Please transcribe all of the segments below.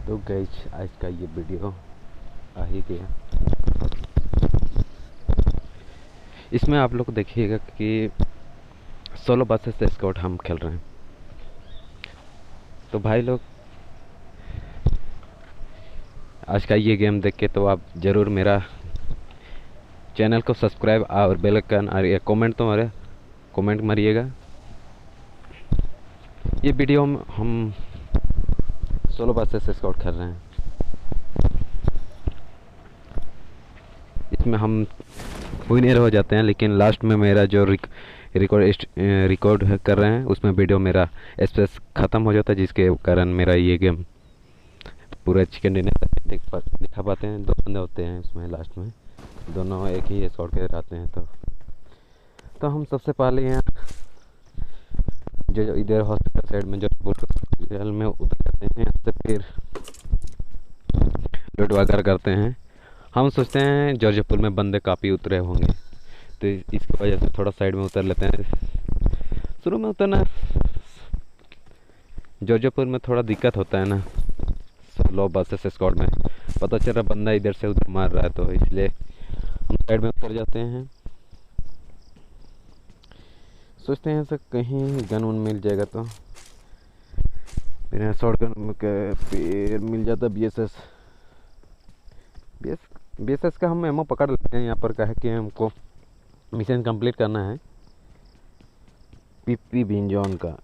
तो गाइस आज का ये वीडियो आ ही गया। इसमें आप लोग देखिएगा कि 16 वर्सेस स्क्वाड हम खेल रहे हैं। तो भाई लोग आज का ये गेम देख के तो आप ज़रूर मेरा चैनल को सब्सक्राइब और बेल आइकन और ये कमेंट मारिएगा। ये वीडियो में हम 16 वर्सेस स्क्वाड खेल रहे हैं। इसमें हम विनर हो जाते हैं, लेकिन लास्ट में मेरा जो रिकॉर्ड कर रहे हैं उसमें वीडियो मेरा स्पेस ख़त्म हो जाता है, जिसके कारण मेरा ये गेम पूरा चिकन डिनर दिखा पाते हैं। 2 बंदे होते हैं इसमें, लास्ट में दोनों एक ही स्क्वाड के रहते हैं। तो हम सबसे पहले यहाँ जो इधर हॉस्पिटल साइड में जो हॉस्पिटल में उतर जाते हैं, यहाँ से फिर लूट वगैरह करते हैं। हम सोचते हैं जॉर्जपुर में बंदे काफ़ी उतरे होंगे, तो इसकी वजह से थोड़ा साइड में उतर लेते हैं। शुरू में उतरना जॉर्जपुर में थोड़ा दिक्कत होता है ना, 16 वर्सेस स्क्वाड में पता चल रहा बंदा इधर से उधर मार रहा है, तो इसलिए हम साइड में उतर जाते हैं। सोचते हैं ऐसा कहीं गन उन मिल जाएगा, तो फिर शॉर्ट गन फिर मिल जाता BSS का हम एमओ पकड़ लेते हैं। यहाँ पर कहे कि हमको मिशन कंप्लीट करना है पीपी बिंजॉन का,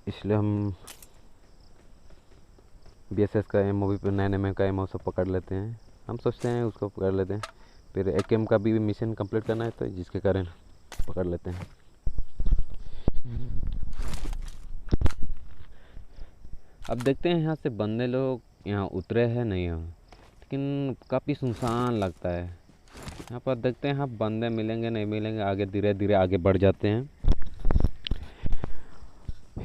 इसलिए हम BSS का एमओ भी 9mm का एमओ सब पकड़ लेते हैं। हम सोचते हैं उसको पकड़ लेते हैं, फिर AKM का भी मिशन कंप्लीट करना है, तो जिसके कारण पकड़ लेते हैं। अब देखते हैं यहाँ से बंदे लोग यहाँ उतरे हैं नहीं हो, लेकिन काफ़ी सुनसान लगता है यहाँ पर। देखते हैं हाँ बंदे मिलेंगे नहीं मिलेंगे, आगे धीरे धीरे आगे बढ़ जाते हैं।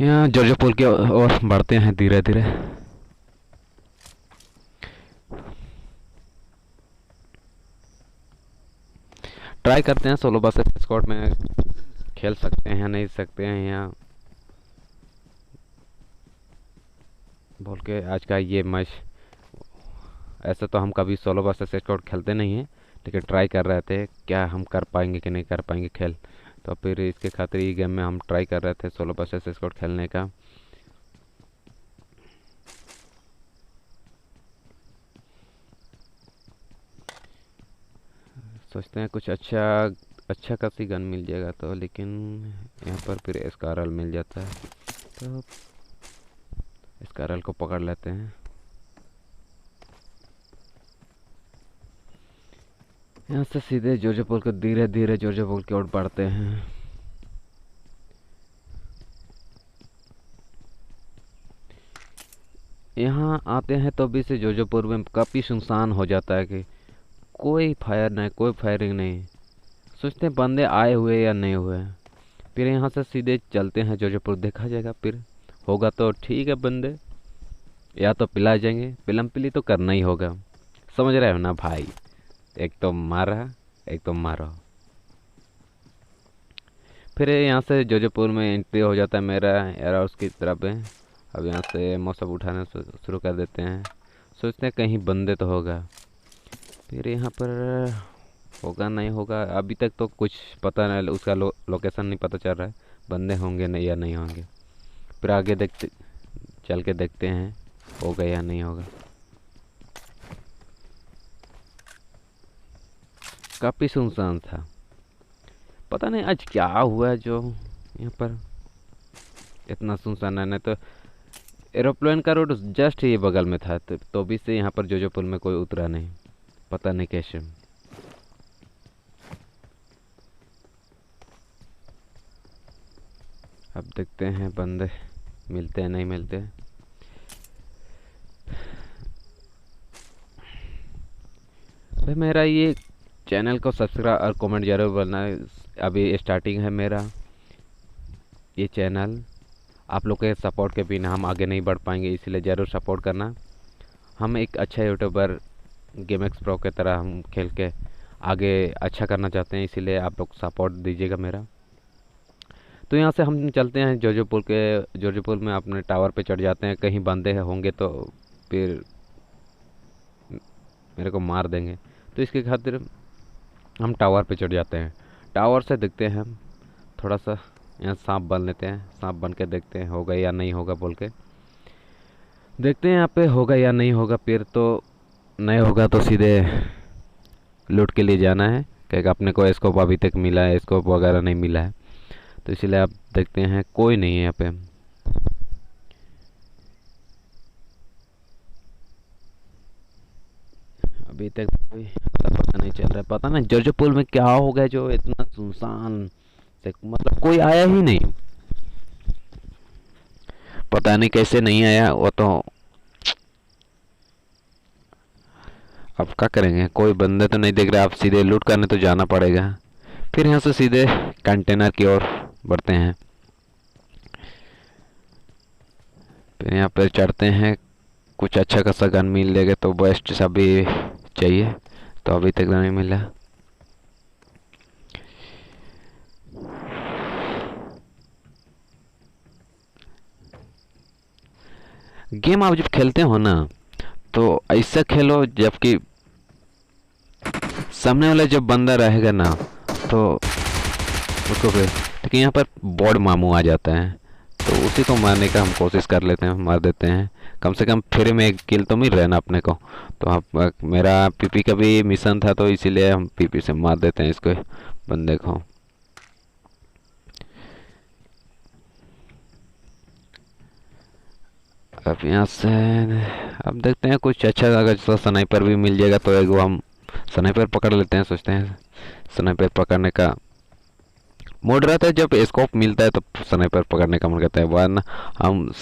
यहाँ जॉर्जपुर की ओर बढ़ते हैं धीरे धीरे। ट्राई करते हैं 16 वर्सेस स्क्वाड में खेल सकते हैं नहीं सकते हैं यहाँ बोल के आज का ये मैच। ऐसा तो हम कभी 16 वर्सेस स्क्वाड खेलते नहीं हैं, लेकिन ट्राई कर रहे थे क्या हम कर पाएंगे कि नहीं कर पाएंगे खेल। तो फिर इसके खातिर ये गेम में हम ट्राई कर रहे थे 16 वर्सेस स्क्वाड खेलने का। सोचते हैं कुछ अच्छा खासी गन मिल जाएगा, तो लेकिन यहाँ पर फिर SKRL मिल जाता है, तो SKRL को पकड़ लेते हैं। यहाँ से सीधे जॉर्जपुर को धीरे धीरे जॉर्जपुर की ओर बढ़ते हैं। यहाँ आते हैं तो भी से जॉर्जपुर में काफ़ी सुनसान हो जाता है कि कोई फायर नहीं, कोई फायरिंग नहीं। सोचते हैं बंदे आए हुए या नहीं हुए, फिर यहाँ से सीधे चलते हैं जॉर्जपुर, देखा जाएगा फिर होगा तो ठीक है, बंदे या तो पिला जाएंगे, पिलम पिली तो करना ही होगा। समझ रहे हो ना भाई, एक तो मारा एक तो मारो। फिर यहाँ से जॉर्जपुर में एंट्री हो जाता है मेरा एयर हाउस की तरफ है। अब यहाँ से मौसम उठाना शुरू कर देते हैं। सोचते हैं कहीं बंदे तो होगा, फिर यहाँ पर होगा नहीं होगा, अभी तक तो कुछ पता नहीं, उसका लोकेशन नहीं पता चल रहा है बंदे होंगे नहीं या नहीं होंगे। फिर आगे देखते चल के देखते हैं होगा या नहीं होगा। काफ़ी सुनसान था, पता नहीं आज क्या हुआ जो यहाँ पर इतना सुनसान है। नहीं तो एरोप्लेन का रोड जस्ट ये बगल में था, तो भी से यहाँ पर जॉर्जपुर में कोई उतरा नहीं, पता नहीं कैसे। अब देखते हैं बंदे मिलते हैं नहीं मिलते। भाई मेरा ये चैनल को सब्सक्राइब और कमेंट जरूर करना। अभी स्टार्टिंग है मेरा ये चैनल, आप लोग के सपोर्ट के बिना हम आगे नहीं बढ़ पाएंगे, इसलिए ज़रूर सपोर्ट करना। हम एक अच्छा यूट्यूबर गेमएक्स प्रो की तरह हम खेल के आगे अच्छा करना चाहते हैं, इसीलिए आप लोग सपोर्ट दीजिएगा मेरा। तो यहाँ से हम चलते हैं जॉर्जपुर में अपने टावर पे चढ़ जाते हैं, कहीं बंदे होंगे तो फिर मेरे को मार देंगे। तो इसके खातिर हम टावर पे चढ़ जाते हैं। टावर से देखते हैं हम थोड़ा सा, यहाँ सांप बन लेते हैं, सांप बन के देखते हैं होगा या नहीं होगा बोल के देखते हैं यहाँ पे होगा या नहीं होगा। फिर तो नहीं होगा तो सीधे लूट के लिए जाना है, क्योंकि अपने को स्कोप अभी तक मिला है, स्कोप वगैरह नहीं मिला है। तो इसलिए आप देखते हैं कोई नहीं है यहाँ पे। अभी तक कोई पता नहीं चल रहा है, पता नहीं जर्जरपुर में क्या हो गया जो इतना सुनसान से, मतलब कोई आया ही नहीं, पता नहीं कैसे नहीं आया वो तो। अब क्या करेंगे, कोई बंदे तो नहीं देख रहे, आप सीधे लूट करने तो जाना पड़ेगा। फिर यहाँ से सीधे कंटेनर की ओर बढ़ते हैं। फिर यहाँ पर चढ़ते हैं, कुछ अच्छा खासा गन मिल जाएगा तो बेस्ट। अभी चाहिए तो अभी तक नहीं मिला। गेम आप जब खेलते हो ना तो ऐसा खेलो जबकि सामने वाला जब बंदा रहेगा ना तो उसको फिर, लेकिन यहाँ पर बॉड मामू आ जाता है तो उसी को मारने का हम कोशिश कर लेते हैं, मार देते हैं। कम से कम फ्री में एक किल तो मिल रहा है ना अपने को। तो आप, मेरा पीपी का भी मिशन था तो इसीलिए हम पीपी से मार देते हैं इसको, बंदे को। अब यहाँ से अब देखते हैं कुछ अच्छा, अगर स्नाइपर भी मिल जाएगा तो एक वो हम स्नाइपर पकड़ लेते हैं। सोचते हैं स्नाइपर पकड़ने का मोड रहता है, जब स्कोप मिलता है तो स्नाइपर पकड़ने का मन करता है, वरना हम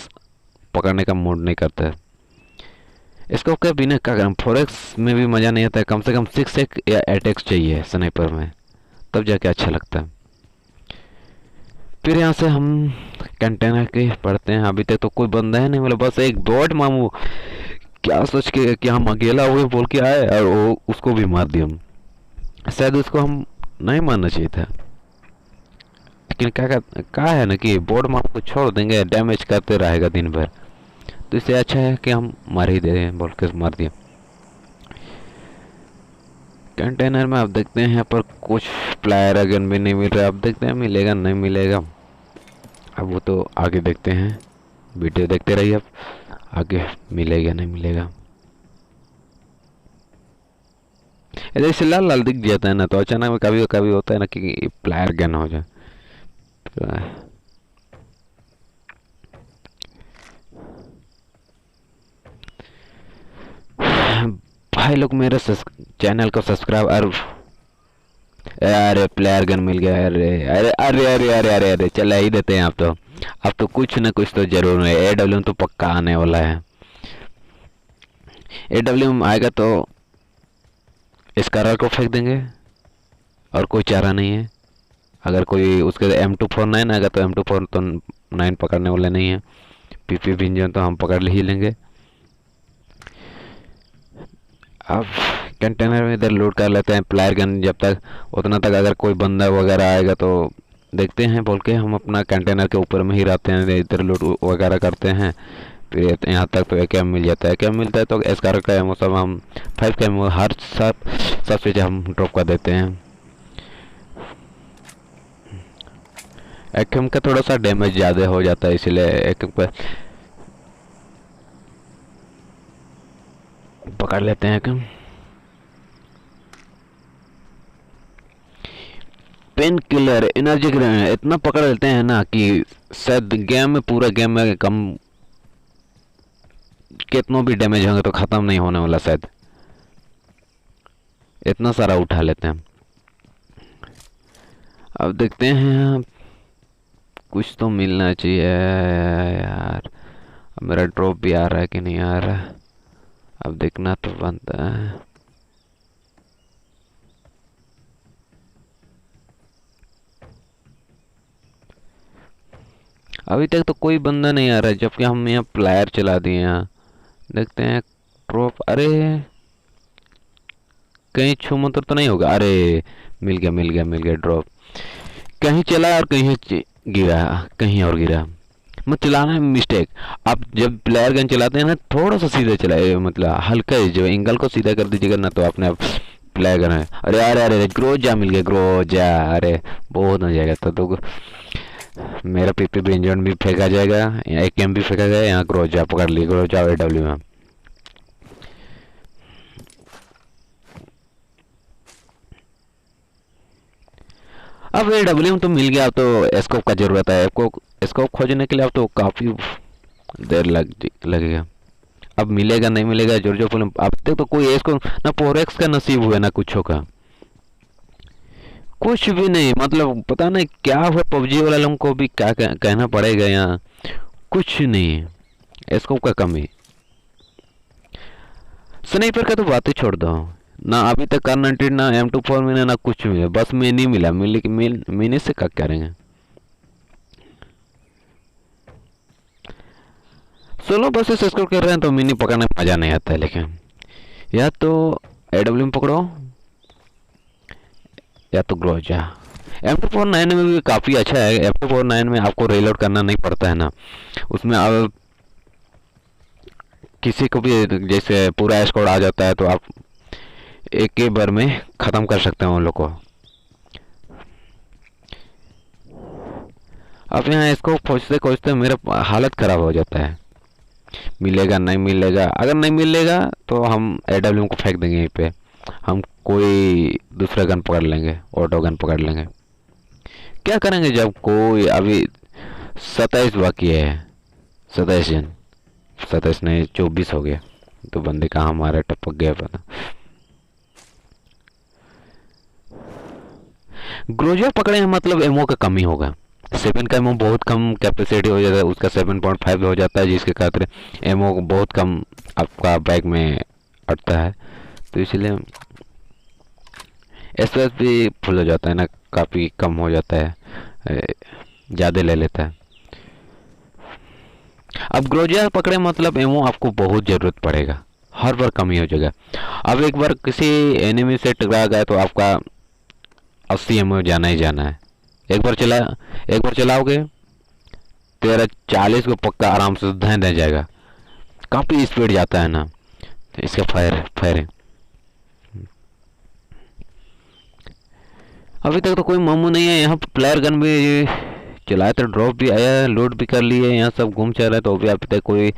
पकड़ने का मूड नहीं करता है। स्कोप के बिना क्या करें, 4x में भी मज़ा नहीं आता है, कम से कम 6x या 8x चाहिए स्नाइपर में, तब जाके अच्छा लगता है। फिर यहाँ से हम कंटेनर के पढ़ते हैं। अभी तक तो कोई बंदा है नहीं, मतलब बस एक बॉट मामू क्या सोच के कि हम अकेला हुए बोल के आए और वो उसको भी मार दिया। शायद उसको हम नहीं मारना चाहिए था, लेकिन क्या है ना कि बोर्ड माप को छोड़ देंगे, डैमेज करते रहेगा दिन भर, तो इससे अच्छा है कि हम मार ही दे रहे हैं बोल के मार दिया। कंटेनर में आप देखते हैं यहाँ पर कुछ प्लायर गन भी नहीं मिल रहा है। अब देखते हैं मिलेगा नहीं मिलेगा, अब वो तो आगे देखते हैं, वीडियो देखते रहिए, अब आगे मिलेगा नहीं मिलेगा। ऐसे लाल लाल दिख जाता है ना तो अचानक में कभी कभी होता है ना कि प्लायर गन हो जाए। भाई लोग मेरे चैनल को सब्सक्राइब, और अरे प्लेयर गन मिल गया, अरे अरे अरे अरे अरे अरे अरे चला ही देते हैं। आप तो अब तो कुछ ना कुछ तो जरूर है। AW तो पक्का आने वाला है। AW आएगा तो स्कारर को फेंक देंगे और कोई चारा नहीं है। अगर कोई उसके M249 आएगा तो M249 पकड़ने वाले नहीं है। PP विंजन तो हम पकड़ ही लेंगे। अब कंटेनर में इधर लोड कर लेते हैं प्लायर गन, जब तक उतना तक अगर कोई बंदा वगैरह आएगा तो देखते हैं बोल के हम अपना कंटेनर के ऊपर में ही रहते हैं, इधर लोड वगैरह करते हैं। फिर यहाँ तक तो AK मिल जाता है, AK मिलता है तो स्कार का एमओ सब हम 5 का एमओ हर सब चीज़ हम ड्रॉप कर देते हैं। AK का थोड़ा सा डैमेज ज़्यादा हो जाता है, इसलिए AK पर पकड़ लेते हैं। AK पेन किलर, एनर्जी इतना पकड़ लेते हैं ना कि शायद गेम में, पूरा गेम में कम कितना भी डैमेज होंगे तो ख़त्म नहीं होने वाला, शायद इतना सारा उठा लेते हैं। अब देखते हैं कुछ तो मिलना चाहिए यार। अब मेरा ड्रॉप भी आ रहा है कि नहीं आ रहा है, अब देखना तो बनता है। अभी तक तो कोई बंदा नहीं आ रहा है, जबकि हम यहाँ प्लायर चला दिए। यहाँ देखते हैं ड्रॉप, अरे कहीं छू मंतर तो नहीं होगा। अरे मिल गया मिल गया मिल गया ड्रॉप। कहीं चला और कहीं गिरा, कहीं और गिरा। मत चलाना है मिस्टेक। आप जब प्लेयर गन चलाते हैं ना, थोड़ा सा सीधे चलाइए, मतलब हल्का ही जो एंगल को सीधा कर दीजिएगा ना, तो अपने आप प्लेयर गन है। अरे अरे अरे ग्रोजा मिल गया, ग्रोजा, अरे बहुत हो जाएगा। तो मेरा पीपी ब्रिंजन भी फेंका जाएगा, यहाँ एक एम भी फेंका गया, यहाँ ग्रोजा पकड़ ली, ग्रोजा और डब्ल्यू में। अब ये डब्ल्यू तो मिल गया, अब तो स्कोप का जरूरत है। आपको स्कोप खोजने के लिए अब तो काफी देर लगेगा। अब मिलेगा नहीं मिलेगा जो फिल्म अब तक तो कोई इसको ना पोरेक्स का नसीब हुआ ना कुछ का, कुछ भी नहीं। मतलब पता नहीं क्या हुआ, पबजी वाले लोगों को भी क्या कहना पड़ेगा, यहाँ कुछ नहीं है, इसको का कमी। स्नाइपर का तो बात ही छोड़ दो ना, अभी तक कार 90 ना M24 मिला ना कुछ मिला, बस मिनी मिला। मिनी से क्या करेंगे। सोलो बस से स्कोर कर रहे हैं तो मिनी पकड़ने में मजा नहीं आता है। लेकिन या तो AW में पकड़ो या तो ग्रोजा। M249 में भी काफ़ी अच्छा है। M249 में आपको रीलोड करना नहीं पड़ता है ना, उसमें आप किसी को भी जैसे पूरा स्क्वाड आ जाता है तो आप एक ही बार में ख़त्म कर सकते हैं उन लोग को। अब यहाँ इसको खोजते खोजते मेरा हालत ख़राब हो जाता है। मिलेगा नहीं मिलेगा, अगर नहीं मिलेगा तो हम AW को फेंक देंगे यहीं पे, हम कोई दूसरा गन पकड़ लेंगे, ऑटो गन पकड़ लेंगे। क्या करेंगे जब कोई अभी 27 बाकी है, 27 जन, 27 नहीं 24 हो गया, तो बंदे कहाँ हमारे टपक गया पता। ग्रोजा पकड़े हैं मतलब एमओ का कमी होगा। 7 का एमओ बहुत कम कैपेसिटी हो जाता है, उसका 7.5 हो जाता है, जिसके कारण एमओ बहुत कम आपका बैग में अटता है। तो इसलिए एसएस भी फुल हो जाता है ना, काफ़ी कम हो जाता है, ज़्यादा ले लेता है। अब ग्रोजा पकड़े मतलब एमओ आपको बहुत ज़रूरत पड़ेगा, हर बार कमी हो जाएगा। अब एक बार किसी एनिमी से टकरा गया तो आपका 80 एमओ जाना ही जाना है। एक बार चलाओगे तेरा 40 को पक्का आराम से धन रह जाएगा, काफ़ी स्पीड जाता है ना। तो इसका फायर अभी तक तो कोई मामू नहीं है। यहाँ प्लेयर गन भी चलाया तो ड्रॉप भी आया, लूट भी कर लिए, यहाँ सब घूम चल रहा है, तो अभी तक कोई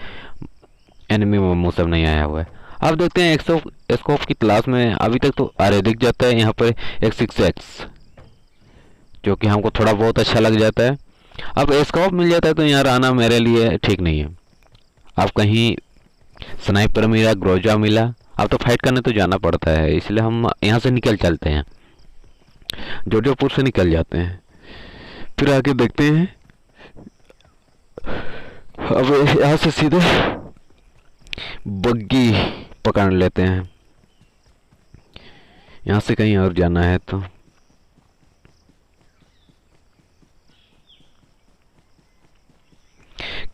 एनिमी मामू सब नहीं आया हुआ है। अब देखते हैं 100 स्कोप की तलाश में। अभी तक तो अरे दिख जाता है यहाँ पर एक 6x, जो कि हमको थोड़ा बहुत अच्छा लग जाता है। अब स्कोप मिल जाता है तो यहाँ रहना मेरे लिए ठीक नहीं है। अब कहीं स्नाइपर मिला, ग्रोजा मिला, अब तो फाइट करने तो जाना पड़ता है, इसलिए हम यहाँ से निकल चलते हैं, जोधपुर से निकल जाते हैं, फिर आगे देखते हैं। अब यहाँ से सीधे बग्गी पकड़ लेते हैं, यहाँ से कहीं और जाना है तो।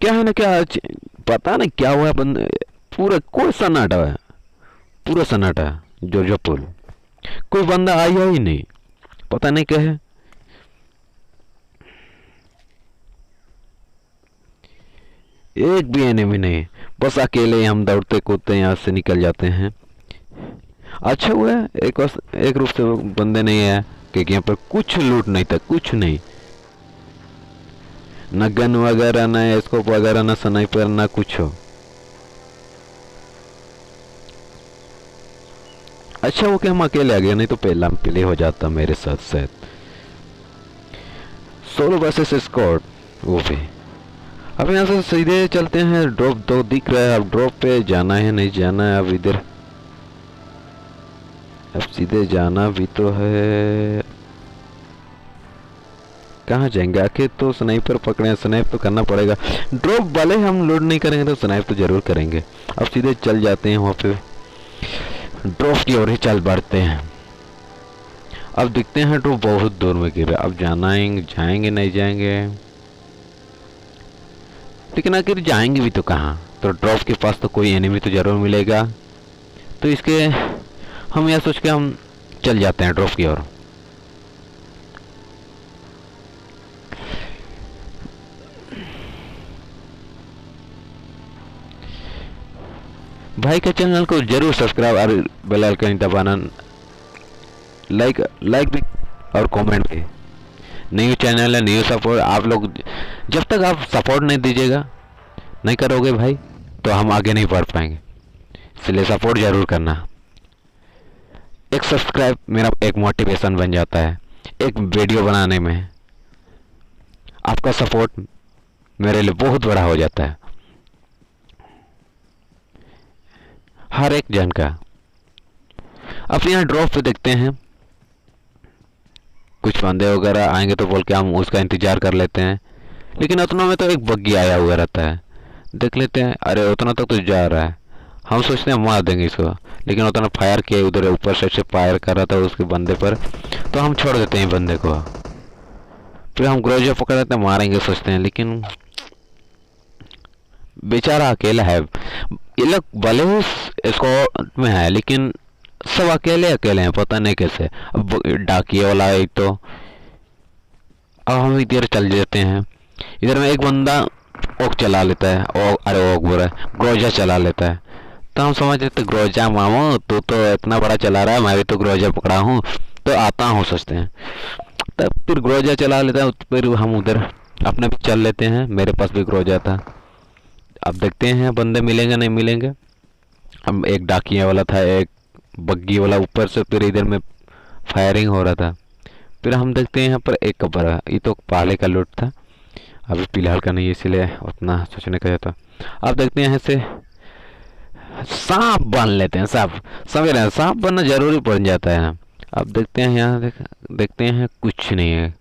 क्या है ना, क्या पता नहीं क्या हुआ, बंद पूरा कोई सन्नाटा है, पूरा सन्नाटा है जोधपुर, कोई बंदा आया ही नहीं, पता नहीं क्या है। एक भी एनिमी नहीं, बस अकेले हम दौड़ते कूदते यहाँ से निकल जाते हैं। अच्छा हुआ है एक रूप से बंदे नहीं है, क्योंकि यहाँ पर कुछ लूट नहीं था, कुछ नहीं, न गन वगैरह, न स्कोप वगैरह, न स्नाइपर, न कुछ हो। अच्छा वो कि हम अकेले आ गए, नहीं तो पहले हो जाता मेरे साथ शायद। सोलो वर्सेस स्क्वाड वो भी। अब यहाँ से सीधे चलते हैं, ड्रॉप तो दिख रहा है, अब ड्रॉप पे जाना है नहीं जाना है। अब इधर अब सीधे जाना भी तो है, कहाँ जाएंगे आखिर। तो स्नाइपर पकड़े, स्नाइप तो करना पड़ेगा, ड्रॉप वाले हम लोड नहीं करेंगे तो स्नाइप तो जरूर करेंगे। अब सीधे चल जाते हैं वहाँ पे, ड्रॉप की ओर ही चल बढ़ते हैं। अब दिखते हैं ड्रॉप बहुत दूर में गिर रहा है, अब जाएंगे नहीं जाएंगे, लेकिन आखिर जाएंगे भी तो कहाँ। तो ड्रॉप के पास तो कोई एनिमी तो जरूर मिलेगा, तो इसके हम यह सोच के हम चल जाते हैं ड्रॉप की ओर। भाई के चैनल को जरूर सब्सक्राइब और बेल आइकन दबाना, लाइक भी और कमेंट भी। न्यू चैनल है, न्यू सपोर्ट। आप लोग जब तक आप सपोर्ट नहीं दीजिएगा, नहीं करोगे भाई, तो हम आगे नहीं बढ़ पाएंगे। इसलिए सपोर्ट जरूर करना। एक सब्सक्राइब मेरा एक मोटिवेशन बन जाता है एक वीडियो बनाने में। आपका सपोर्ट मेरे लिए बहुत बड़ा हो जाता है, हर एक जन का। अब यहाँ ड्रॉप पे देखते हैं, कुछ बंदे वगैरह आएंगे तो बोल के हम उसका इंतजार कर लेते हैं, लेकिन उतना में तो एक बग्गी आया हुआ रहता है। देख लेते हैं, अरे उतना तक तो जा रहा है, हम सोचते हैं मार देंगे इसको, लेकिन उतना फायर किया, उधर ऊपर से फायर कर रहा था उसके बंदे पर, तो हम छोड़ देते हैं बंदे को। फिर हम ग्रोजा पकड़ लेते हैं, मारेंगे सोचते हैं, लेकिन बेचारा अकेला है। ये लोग भले ही स्क्वाड में है, लेकिन सब अकेले अकेले हैं, पता नहीं कैसे। अब डाकिए वाला है तो अब हम इधर चल जाते हैं। इधर में एक बंदा ओक चला लेता है, अरे ओक बुरा ग्रोजा चला लेता है, तो हम समझ लेते ग्रोजा मामो तू तो इतना बड़ा चला रहा है, मैं भी तो ग्रोजा पकड़ा हूँ तो आता हूँ सोचते हैं। तब फिर ग्रोजा चला लेता है, फिर हम उधर अपने भी चल लेते हैं। मेरे पास भी ग्रोजा था। अब देखते हैं बंदे मिलेंगे नहीं मिलेंगे। अब एक डाकिया वाला था, एक बग्गी वाला ऊपर से, फिर इधर में फायरिंग हो रहा था। फिर हम देखते हैं यहाँ पर एक कब्र है, ये तो पहले का लूट था, अभी फिलहाल का नहीं, इसलिए उतना सोचने का था। अब देखते हैं ऐसे सांप बन लेते हैं, सांप समझ रहे हैं, सांप बनना जरूरी पड़ जाता है। अब देखते हैं यहाँ देखते हैं कुछ नहीं है,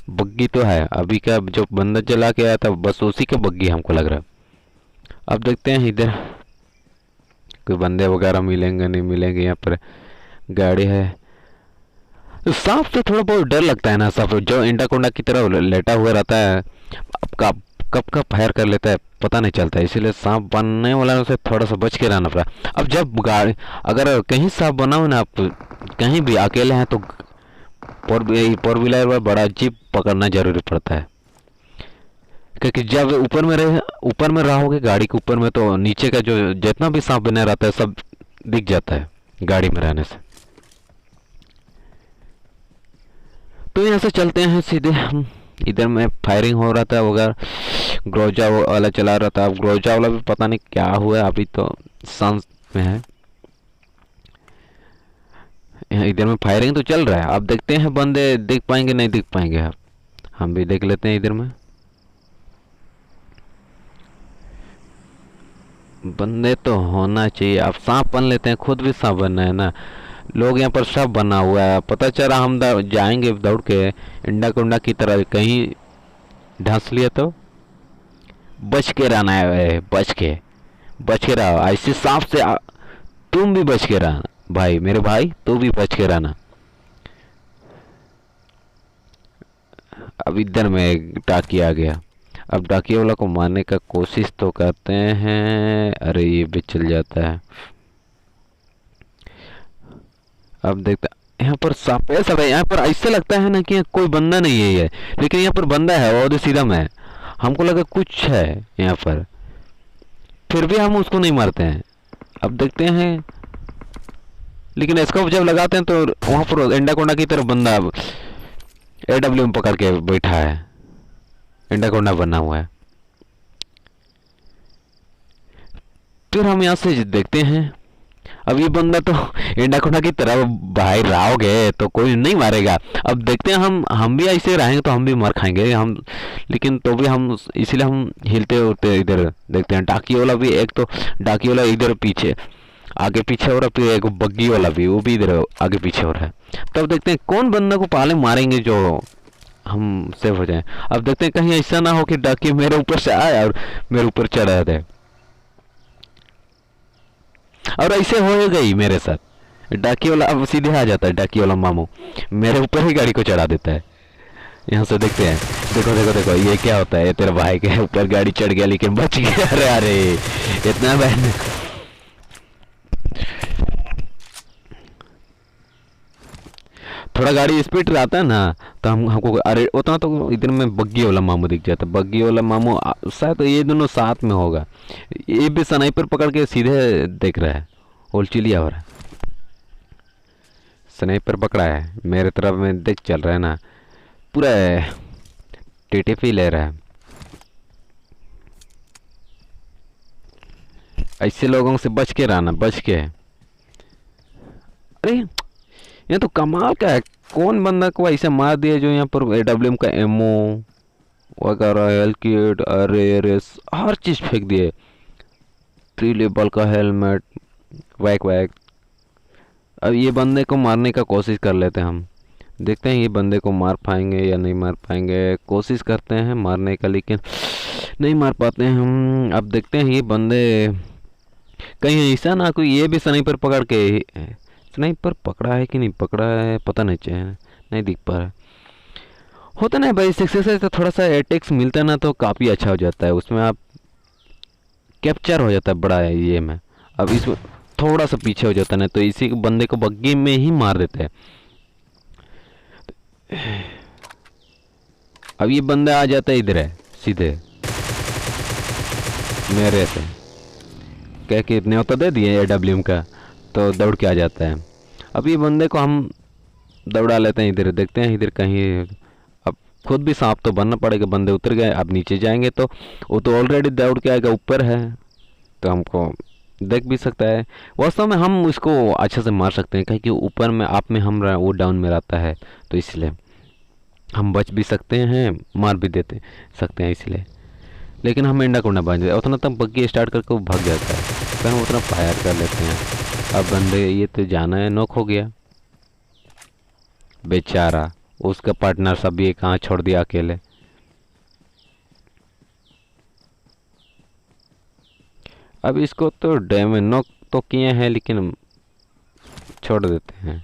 बग्गी तो है, अभी का जो बंदा चला के आया था बस उसी का बग्गी हमको लग रहा है। अब देखते हैं इधर कोई बंदे वगैरह मिलेंगे नहीं मिलेंगे। यहाँ पर गाड़ी है। तो सांप से थोड़ा बहुत डर लगता है ना, सांप जो इंडाकोंडा की तरह लेटा हुआ रहता है, अब कब फायर कर लेता है पता नहीं चलता है, इसीलिए सांप बनने वाला से थोड़ा सा बच के रहना पड़ा। अब जब गाड़ी अगर कहीं सांप बना हो ना, आप कहीं भी अकेले हैं तो फोर व्हीलर पर बड़ा जीप पकड़ना जरूरी पड़ता है, क्योंकि जब ऊपर में रहोगे गाड़ी के ऊपर में, तो नीचे का जो जितना भी सांप बना रहता है सब दिख जाता है गाड़ी में रहने से। तो यहाँ से चलते हैं सीधे हम। इधर में फायरिंग हो रहा था वगैरह, ग्रोजा वाला चला रहा था। अब ग्रोजा वाला भी पता नहीं क्या हुआ है, अभी तो सांस में है। इधर में फायरिंग तो चल रहा है। अब देखते हैं बंदे दिख पाएंगे नहीं दिख पाएंगे। अब हम भी देख लेते हैं इधर में बंदे तो होना चाहिए। आप सांप बन लेते हैं, खुद भी सांप बनना है ना, लोग यहाँ पर सब बना हुआ है। पता चला हम जाएंगे दौड़ के इंडा कुंडा की तरह, कहीं ढंस लिया तो बच के रहना है, बच के रहो। ऐसे सांप से तुम भी बच के रहना भाई, मेरे भाई तू भी बच के रहना। अब इधर में एक डाकी आ गया। अब डाकिया वाला को मारने का कोशिश तो करते हैं, अरे ये भी चल जाता है। अब देखते यहाँ पर सांप है सब है। यहाँ पर ऐसे लगता है ना कि कोई बंदा नहीं है ये, लेकिन यहाँ पर बंदा है और सीधा में हमको लगा कुछ है यहाँ पर, फिर भी हम उसको नहीं मारते हैं। अब देखते हैं, लेकिन स्कोप जब लगाते हैं तो वहां पर एंडाकोंडा की तरफ बंदा AW में पकड़ के बैठा है, एंडाकोंडा बना हुआ है। फिर हम यहाँ से देखते हैं, अब ये बंदा तो एंडाकोंडा की तरफ भाई रहोगे तो कोई नहीं मारेगा। अब देखते हैं हम भी ऐसे रहेंगे तो हम भी मार खाएंगे हम, लेकिन तो भी हम इसीलिए हम हिलते उठते इधर देखते हैं। डाकी वाला भी, एक तो डाकी वाला इधर पीछे आगे पीछे हो रहा, फिर एक बग्गी वाला भी, वो भी इधर आगे पीछे हो रहा है। तब देखते हैं कौन बंदा को पहले मारेंगे जो हम सेव हो जाए। अब देखते हैं कहीं ऐसा ना हो कि डाकी मेरे ऊपर से आए और मेरे ऊपर चढ़ा दे, और ऐसे होएगा ही मेरे साथ। डाकी वाला अब सीधे आ जाता है, डाकी वाला मामू मेरे ऊपर ही गाड़ी को चढ़ा देता है। यहाँ से देखते हैं, देखो देखो देखो ये क्या होता है, ये तेरे भाई के ऊपर गाड़ी चढ़ गया लेकिन बच गया। अरे अरे इतना बहन, थोड़ा गाड़ी स्पीड रहता है ना, तो हमको अरे उतना तो इधर में बग्गी वाला मामू दिख जाता है। बग्गी वाला मामू शायद तो ये दोनों साथ में होगा। ये भी स्नाइपर पकड़ के सीधे देख रहा है, होलचिलिया हो रहा है। स्नाइपर पकड़ा है मेरे तरफ में, देख चल रहा है ना, पूरा टीटीपी ले रहा है। ऐसे लोगों से बच के रहना, बच के। अरे ये तो कमाल का है, कौन बंदा को ऐसे मार दिया जो यहाँ पर एडब्ल्यूएम का एमओ वगैरह, हेल्थ किट, अरे अरे हर चीज़ फेंक दिए। 3 लेवल का हेलमेट, वैक वैक। अब ये बंदे को मारने का कोशिश कर लेते हैं हम, देखते हैं ये बंदे को मार पाएंगे या नहीं मार पाएंगे। कोशिश करते हैं मारने का, लेकिन नहीं मार पाते हैं हम। अब देखते हैं ये बंदे कहीं ऐसा ना कोई ये भी स्नाइपर पकड़ के, स्नाइपर पकड़ा है कि नहीं पकड़ा है पता नहीं चाहिए, नहीं दिख पा रहा है। होता ना भाई, सक्सेस से तो थोड़ा सा एटेक्स मिलता है ना तो काफ़ी अच्छा हो जाता है, उसमें आप कैप्चर हो जाता है बड़ा है ये में। अब इसमें थोड़ा सा पीछे हो जाता है ना तो इसी बंदे को बग्गी में ही मार देते हैं। अब ये बंदा आ जाता है इधर है सीधे मेरे से, कह के न्योता दे दिए एडब्ल्यूएम का, तो दौड़ के आ जाता है। अब ये बंदे को हम दौड़ा लेते हैं इधर, देखते हैं इधर कहीं। अब खुद भी सांप तो बनना पड़ेगा, बंदे उतर गए। अब नीचे जाएंगे तो वो तो ऑलरेडी दौड़ के आएगा, ऊपर है तो हमको देख भी सकता है। वास्तव में हम उसको अच्छे से मार सकते हैं, क्योंकि ऊपर में आप में हम वो डाउन में रहता है, तो इसलिए हम बच भी सकते हैं, मार भी देते सकते हैं इसलिए। लेकिन हम एंडा कोंडा बांध देते, उतना तक बग्गी स्टार्ट करके वो भाग जाता है, फिर हम उतना फायर कर लेते हैं। अब बंदे ये तो जाना है, नॉक हो गया बेचारा, उसका पार्टनर सब ये कहाँ छोड़ दिया अकेले। अब इसको तो डैमेज नॉक तो किए हैं, लेकिन छोड़ देते हैं।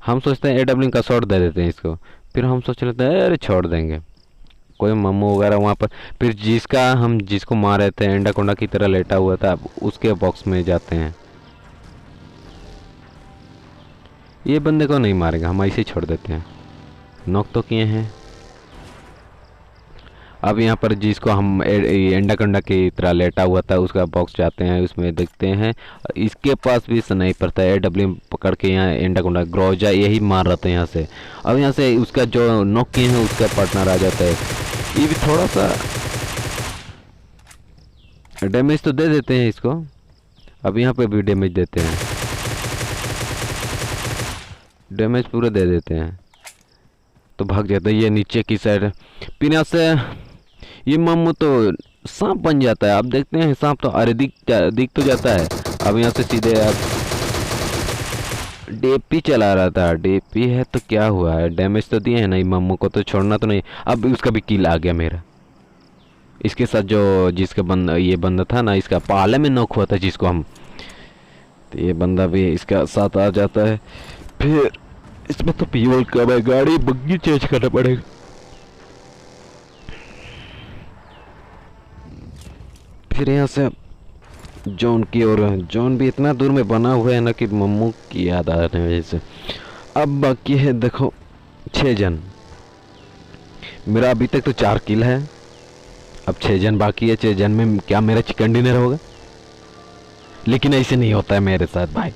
हम सोचते हैं एडब्ल्यू का शॉट दे देते हैं इसको, फिर हम सोच लेते हैं अरे छोड़ देंगे कोई मम्मू वगैरह वहाँ पर। फिर जिसको मारे थे एंडाकोंडा की तरह लेटा हुआ था, अब उसके बॉक्स में जाते हैं। ये बंदे को नहीं मारेगा, हम ऐसे ही छोड़ देते हैं, नॉक तो किए हैं। अब यहाँ पर जिसको हम एंडाकोंडा की तरह लेटा हुआ था उसका बॉक्स जाते हैं, उसमें देखते हैं इसके पास भी स्नाइपर था। एडब्ल्यू पकड़ के यहाँ एंडाकोंडा ग्रोजा यही मार रहा था यहाँ से। अब यहाँ से उसका जो नॉक किए हैं उसका पार्टनर आ जाता है, ये भी थोड़ा सा डैमेज तो दे देते हैं इसको। अब यहाँ पे भी डैमेज देते हैं, डैमेज पूरे दे देते हैं तो भाग जाता है ये नीचे की साइड। फिर यहाँ से ये मामू तो सांप बन जाता है। अब देखते हैं सांप तो अरे दिख तो जाता है। अब यहाँ से सीधे अब डीपी चला रहा था, डीपी है तो क्या हुआ है, डैमेज तो दिए हैं ना, मामू को तो छोड़ना तो नहीं। अब उसका भी किल आ गया मेरा, इसके साथ जो जिसका ये बंदा था ना, इसका पाले में नॉक हुआ था जिसको हम, तो ये बंदा भी इसका साथ आ जाता है। फिर इसमें तो फ्यूल कम है, गाड़ी बग्गी चेंज करना पड़ेगा। फिर यहाँ से जॉन की ओर, जॉन भी इतना दूर में बना हुआ है ना कि मम्मू की याद आने की वजह से। अब बाकी है देखो 6 जन, मेरा अभी तक तो 4 किल है, अब 6 जन बाकी है। 6 जन में क्या मेरा चिकन डिनर होगा? लेकिन ऐसे नहीं होता है मेरे साथ भाई,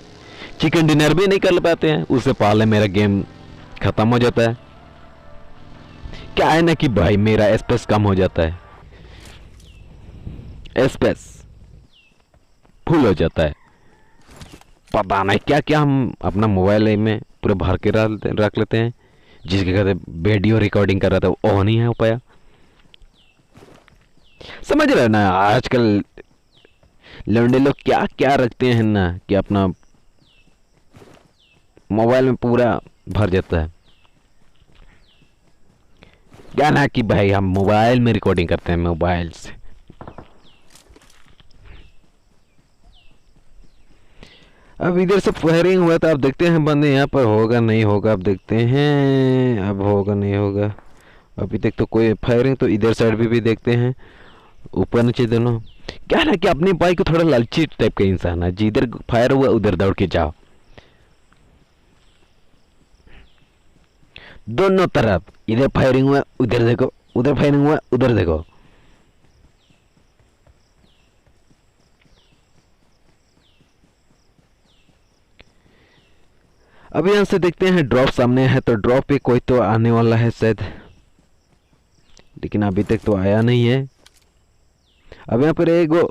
चिकन डिनर भी नहीं कर पाते हैं, उससे पहले मेरा गेम खत्म हो जाता है। क्या है ना कि भाई मेरा स्पेस कम हो जाता है, स्पेस फुल हो जाता है। पता नहीं क्या क्या हम अपना मोबाइल में पूरे भर के रख लेते हैं, जिसके कहते वीडियो रिकॉर्डिंग कर रहा था वो नहीं हो पाया। समझ रहे ना आजकल लौंडे लोग क्या क्या रखते हैं ना कि अपना मोबाइल में पूरा भर जाता है। क्या ना कि भाई हम मोबाइल में रिकॉर्डिंग करते हैं, मोबाइल से। अब इधर से फायरिंग हुआ था, अब देखते हैं बंदे यहाँ पर होगा नहीं होगा, अब देखते हैं अब होगा नहीं होगा। अभी तक तो कोई फायरिंग, तो इधर साइड भी देखते हैं, ऊपर नीचे दोनों। क्या ना कि अपने भाई को थोड़ा लालची टाइप का इंसान है, जिधर फायर हुआ उधर दौड़ के जाओ। दोनों तरफ, इधर फायरिंग हुआ उधर देखो, उधर फायरिंग हुआ उधर देखो। अब यहां से देखते हैं ड्रॉप सामने है, तो ड्रॉप पे कोई तो आने वाला है शायद, लेकिन अभी तक तो आया नहीं है। अब यहाँ पर एक वो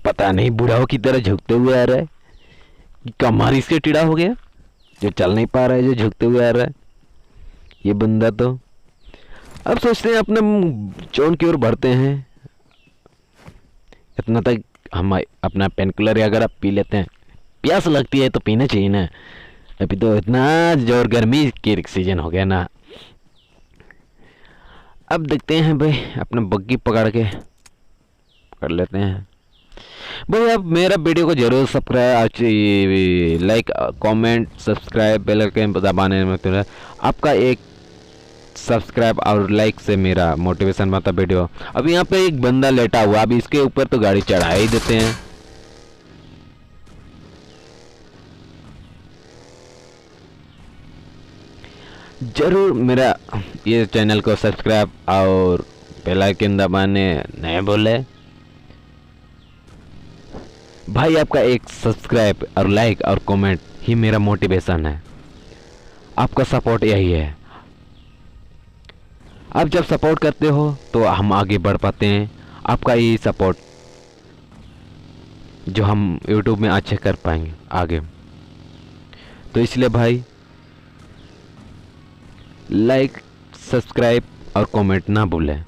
पता नहीं बुढ़ाओ की तरह झुकते हुए आ रहा है, कमर इसके टीढ़ा हो गया जो चल नहीं पा रहा है, जो झुकते हुए आ रहा है ये बंदा। तो अब सोचते हैं अपने जोन की ओर बढ़ते हैं। इतना तक हम अपना पेन किलर अगर पी लेते हैं, प्यास लगती है तो पीना चाहिए ना, अभी तो इतना जोर गर्मी की सीजन हो गया ना। अब देखते हैं भाई, अपना बग्गी पकड़ के कर लेते हैं भाई। अब मेरा वीडियो को जरूर subscribe, like, comment, subscribe, bell icon दबाने में तो आपका एक सब्सक्राइब और लाइक से मेरा मोटिवेशन बनता वीडियो। अब यहाँ पे एक बंदा लेटा हुआ, अब इसके ऊपर तो गाड़ी चढ़ा ही देते हैं। जरूर मेरा ये चैनल को सब्सक्राइब और बेल आइकन दबाने नहीं भूले भाई। आपका एक सब्सक्राइब और लाइक और कमेंट ही मेरा मोटिवेशन है, आपका सपोर्ट यही है। आप जब सपोर्ट करते हो तो हम आगे बढ़ पाते हैं, आपका ये सपोर्ट जो हम YouTube में अच्छे कर पाएंगे आगे। तो इसलिए भाई लाइक, सब्सक्राइब और कमेंट ना भूलें।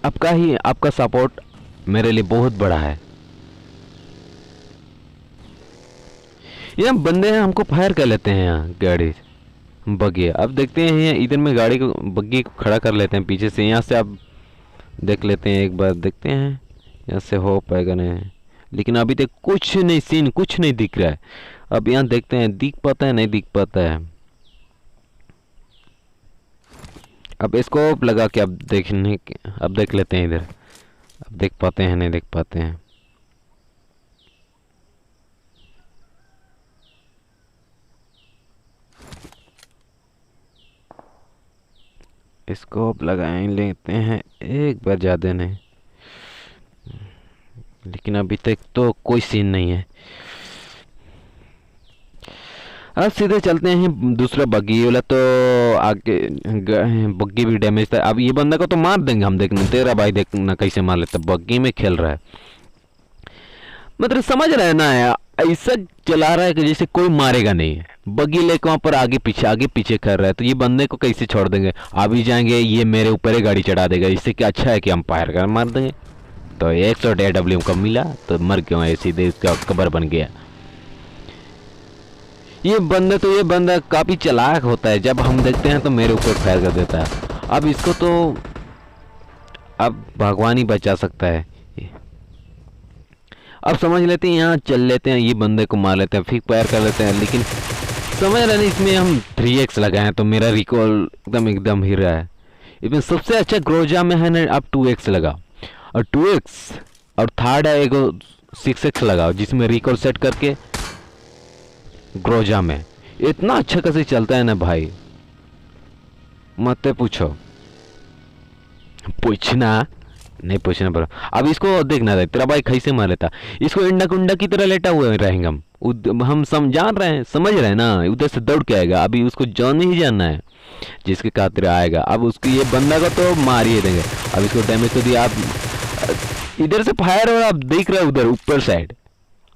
आपका सपोर्ट मेरे लिए बहुत बड़ा है। ये बंदे हैं, हमको फायर कर लेते हैं यहाँ गाड़ी बग्गी। अब देखते हैं इधर में गाड़ी को बग्गी को खड़ा कर लेते हैं पीछे से। यहाँ से आप देख लेते हैं, एक बार देखते हैं यहाँ से हो पाएगा नहीं, लेकिन अभी तक कुछ नहीं, सीन कुछ नहीं दिख रहा है। अब यहाँ देखते हैं दिख पाता है नहीं दिख पाता है। अब इसको लगा के अब देख लेते हैं इधर, अब देख पाते हैं नहीं देख पाते हैं। स्कोप लगाए लेते हैं एक बार, ज़्यादा नहीं, लेकिन अभी तक तो कोई सीन नहीं है। अब सीधे चलते हैं दूसरा बग्गी वाला, तो आगे बग्गी भी डैमेज था। अब ये बंदा को तो मार देंगे हम, देखना तेरा भाई, देखना कैसे मार लेता, बग्गी में खेल रहा है। मतलब समझ रहे हैं ना, ऐसा चला रहा है कि जैसे कोई मारेगा नहीं, बग्गी लेके वहाँ पर आगे पीछे कर रहा है। तो ये बंदे को कैसे छोड़ देंगे, आ भी जाएंगे ये मेरे ऊपर ही गाड़ी चढ़ा देगा। इससे क्या अच्छा है कि हम फायर कर मार देंगे। तो 100 AW का मिला तो मर क्यों है, सीधे इसका कबर बन गया। ये बंदा काफी चालाक होता है, जब हम देखते हैं तो मेरे ऊपर फायर कर देता है। अब इसको तो अब भगवान ही बचा सकता है। अब समझ लेते हैं, यहाँ चल लेते हैं, ये बंदे को मार लेते हैं, फिर फायर कर लेते हैं। लेकिन समझ रहे नहीं, इसमें हम 3x लगाए तो मेरा रिकॉल एकदम ही रहा है। इसमें सबसे अच्छा ग्रोजा में है ना, अब 2x लगा, और 2x और थर्ड है एक 6x लगाओ, जिसमें रिकॉल सेट करके ग्रोजा में इतना अच्छा कैसे चलता है ना भाई, मत पूछना नहीं पूछना पर। अब इसको देखना था, तेरा भाई कैसे मार लेता, इसको इंडा कुंडा की तरह लेटा हुआ रहेंगे हम जान रहे हैं, समझ रहे हैं ना। उधर से दौड़ के आएगा, अभी उसको जान ही जानना है जिसके खातिर आएगा। अब उसको ये बंदा को तो मार ही देंगे। अब इसको डैमेज तो दिया। आप इधर से फायर हो, आप देख रहे हो उधर ऊपर साइड,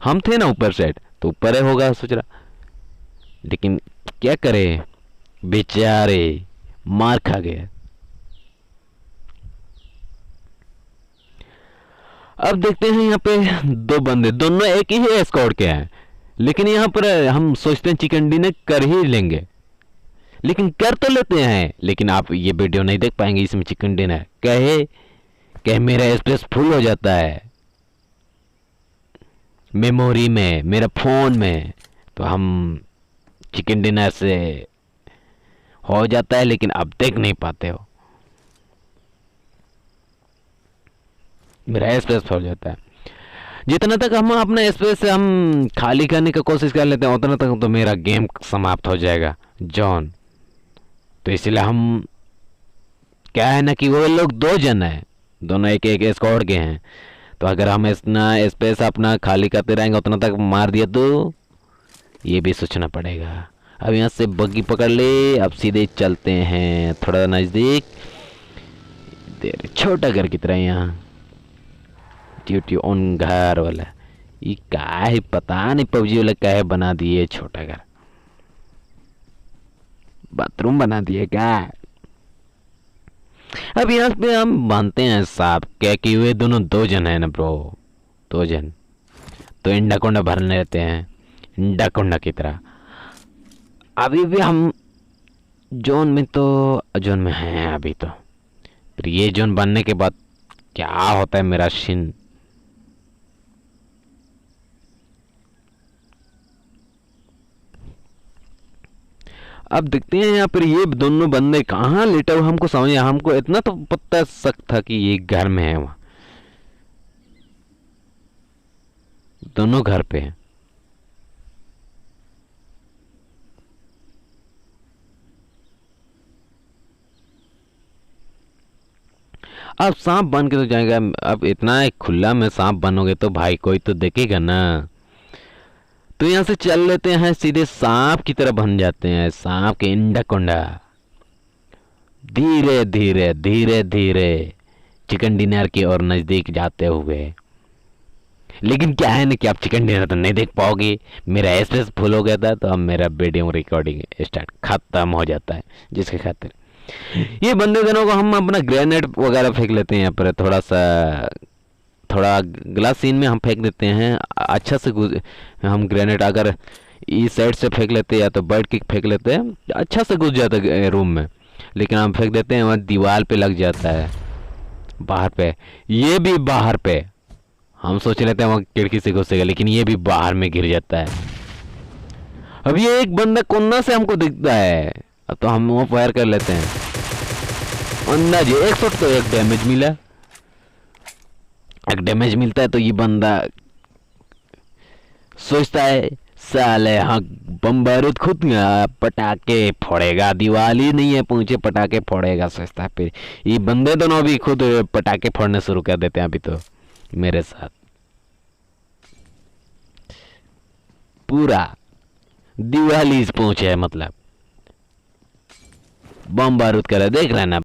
हम थे ना ऊपर साइड, तो ऊपर है होगा सोच रहा, लेकिन क्या करे बेचारे, मार खा गए। अब देखते हैं यहाँ पे दो बंदे, दोनों एक ही स्क्वाड के हैं, लेकिन यहाँ पर हम सोचते हैं चिकन डिनर कर ही लेंगे, लेकिन कर तो लेते हैं। लेकिन आप ये वीडियो नहीं देख पाएंगे, इसमें चिकन डिनर कहे मेरा स्पेस फुल हो जाता है मेमोरी में, मेरा फोन में, तो हम चिकन डिनर से हो जाता है, लेकिन आप देख नहीं पाते हो, मेरा स्पेस हो जाता है। जितना तक हम अपना स्पेस से हम खाली करने की कोशिश कर लेते हैं उतना तक तो मेरा गेम समाप्त हो जाएगा जॉन। तो इसलिए हम, क्या है ना कि वो लोग 2 जन हैं, दोनों एक एक स्क्वाड के हैं। तो अगर हम इतना स्पेस अपना खाली करते रहेंगे उतना तक मार दिया तो ये भी सोचना पड़ेगा। अब यहाँ से बग्गी पकड़ ले, अब सीधे चलते हैं थोड़ा नज़दीक। देर छोटा घर की तरह यहाँ ड्यूटी ऑन घर वाला, ये क्या है पता नहीं, पबजी वाला क्या है बना दिए छोटा घर, बाथरूम बना दिए क्या। अब यहाँ पे हम मानते हैं साहब क्या कि वे दोनों 2 जन है ना ब्रो, 2 जन तो इंडा कोंडा भरने रहते हैं इंडा कोंडा की तरह। अभी भी हम जोन में हैं अभी तो, फिर ये जोन बनने के बाद क्या होता है मेरा सीन। अब देखते हैं यहाँ पर ये दोनों बंदे कहाँ लेटे हुए, हमको समझ, हमको इतना तो पता शक था कि ये घर में है, वहाँ दोनों घर पे हैं। अब सांप बन के तो जाएगा, अब इतना एक खुला में सांप बनोगे तो भाई कोई तो देखेगा ना। तो यहाँ से चल लेते हैं सीधे सांप की तरह बन जाते हैं, सांप के इंडा कोंडा, धीरे धीरे धीरे धीरे चिकन डिनर की ओर नजदीक जाते हुए। लेकिन क्या है ना कि आप चिकन डिनर तो नहीं देख पाओगे, मेरा स्पेस फुल हो गया था तो अब मेरा वीडियो रिकॉर्डिंग स्टार्ट खत्म हो जाता है, जिसके खातिर ये बंदे दोनों को हम अपना ग्रेनेड वगैरह फेंक लेते हैं यहाँ पर, थोड़ा ग्लास सीन में हम फेंक देते हैं अच्छा से हम ग्रेनेड अगर इस साइड से फेंक लेते हैं या तो बैठ के फेंक लेते हैं, अच्छा से घुस जाता है रूम में। लेकिन हम फेंक देते हैं वहाँ दीवार पे लग जाता है, बाहर पे, ये भी बाहर पे, हम सोच लेते हैं वहाँ खिड़की से घुसेगा लेकिन ये भी बाहर में गिर जाता है। अब ये एक बंदा कोना से हमको दिखता है, अब तो हम वो फायर कर लेते हैं अंदाजे, एक शॉट तो एक डैमेज मिला, एक डैमेज मिलता है तो ये बंदा सोचता है साले हाँ बम बारूद खुद पटाखे फोड़ेगा, दिवाली नहीं है पहुंचे पटाखे फोड़ेगा सोचता है। फिर ये बंदे दोनों भी खुद पटाखे फोड़ने शुरू कर देते हैं अभी तो मेरे साथ, पूरा दिवाली पहुंचे है मतलब बम बारूद कर देख रहे ना।